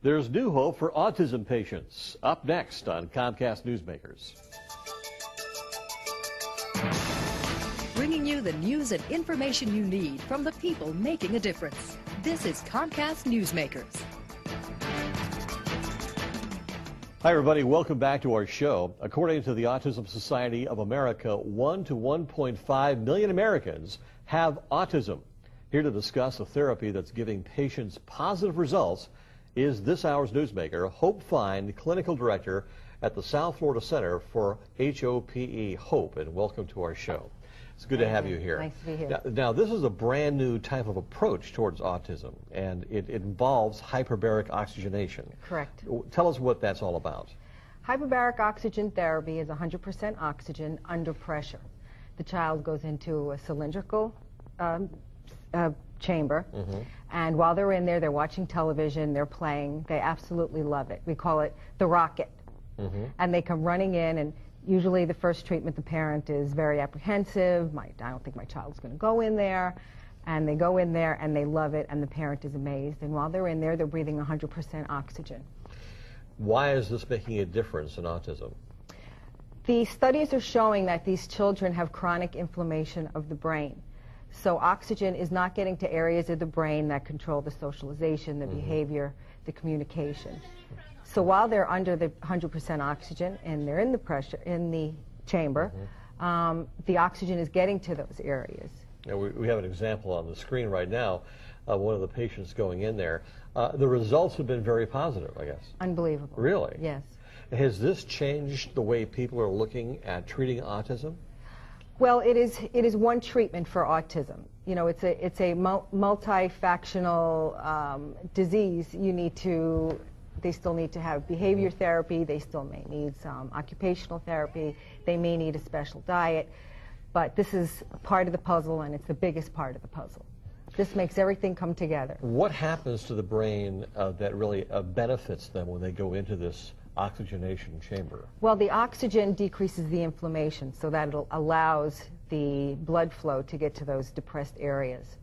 There's new hope for autism patients. Up next on Comcast Newsmakers. Bringing you the news and information you need from the people making a difference. This is Comcast Newsmakers. Hi, everybody. Welcome back to our show. According to the Autism Society of America, 1 to 1.5 million Americans have autism. Here to discuss a therapy that's giving patients positive results is this hour's newsmaker, Hope Fine, Clinical Director at the South Florida Center for HOPE, Hope, and welcome to our show. It's good to have you here. Nice to be here. Now, this is a brand new type of approach towards autism, and it involves hyperbaric oxygenation. Correct. Tell us what that's all about. Hyperbaric oxygen therapy is 100% oxygen under pressure. The child goes into a cylindrical chamber, and while they're in there, they're watching television, they're playing. They absolutely love it. We call it the rocket. And they come running in, and usually the first treatment, the parent is very apprehensive. I don't think my child's going to go in there. And they go in there and they love it, and the parent is amazed. And while they're in there, they're breathing 100% oxygen. Why is this making a difference in autism? The studies are showing that these children have chronic inflammation of the brain. So oxygen is not getting to areas of the brain that control the socialization, the behavior, the communication. So while they're under the 100% oxygen and they're in the pressure in the chamber, the oxygen is getting to those areas. Now, we have an example on the screen right now of one of the patients going in there. The results have been very positive, I guess. Unbelievable. Really? Yes. Has this changed the way people are looking at treating autism? Well, it is one treatment for autism. You know, it's a multifactional disease. They still need to have behavior therapy. They still may need some occupational therapy. They may need a special diet. But this is part of the puzzle, and it's the biggest part of the puzzle. This makes everything come together. What happens to the brain that really benefits them when they go into this oxygenation chamber? Well, the oxygen decreases the inflammation, so that it allows the blood flow to get to those depressed areas.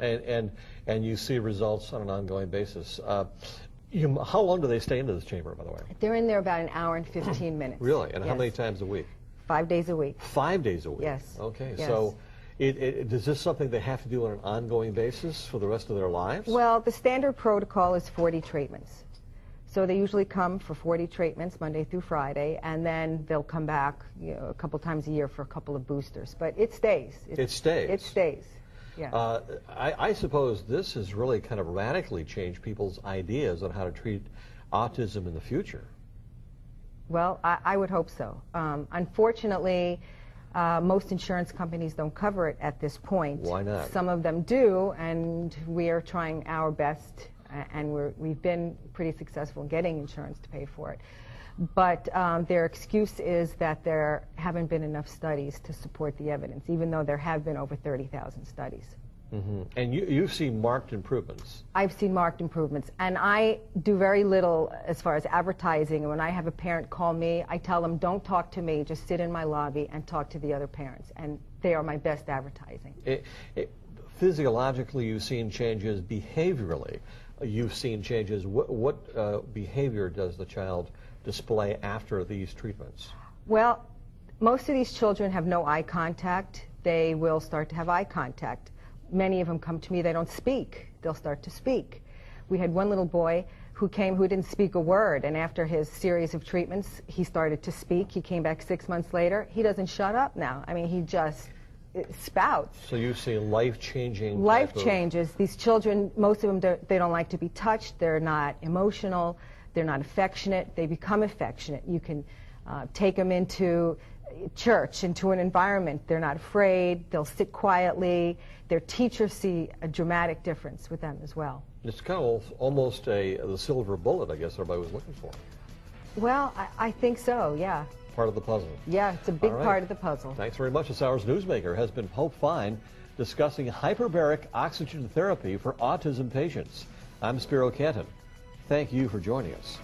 And you see results on an ongoing basis. How long do they stay into this chamber, by the way? They're in there about an hour and 15 minutes. Really? And yes. How many times a week? 5 days a week. 5 days a week? Yes. Okay. Yes. So is this something they have to do on an ongoing basis for the rest of their lives? Well, the standard protocol is 40 treatments. So they usually come for 40 treatments, Monday through Friday, and then they'll come back a couple times a year for a couple of boosters. But it stays. It stays? It stays. Yeah. I suppose this has really kind of radically changed people's ideas on how to treat autism in the future. Well, I would hope so. Unfortunately, most insurance companies don't cover it at this point. Why not? Some of them do, and we are trying our best, and we've been pretty successful in getting insurance to pay for it. But their excuse is that there haven't been enough studies to support the evidence, even though there have been over 30,000 studies. And you've seen marked improvements. I've seen marked improvements, and I do very little as far as advertising. And when I have a parent call me, I tell them, don't talk to me, just sit in my lobby and talk to the other parents, and they are my best advertising. Physiologically, you've seen changes. Behaviorally, you've seen changes. What behavior does the child display after these treatments? Well, most of these children have no eye contact. They will start to have eye contact. Many of them come to me, they don't speak. They'll start to speak. We had one little boy who came who didn't speak a word, and after his series of treatments, he started to speak. He came back 6 months later. He doesn't shut up now. I mean, he just spouts. So you see life-changing... Life changes. These children, most of them, they don't like to be touched. They're not emotional. They're not affectionate. They become affectionate. You can take them into church, into an environment. They're not afraid. They'll sit quietly. Their teachers see a dramatic difference with them as well. It's kind of almost the silver bullet, I guess, everybody was looking for. Well, I think so, yeah. Part of the puzzle. Yeah, it's a big part of the puzzle. Thanks very much. This hour's newsmaker has been Hope Fine discussing hyperbaric oxygen therapy for autism patients. I'm Spiro Canton. Thank you for joining us.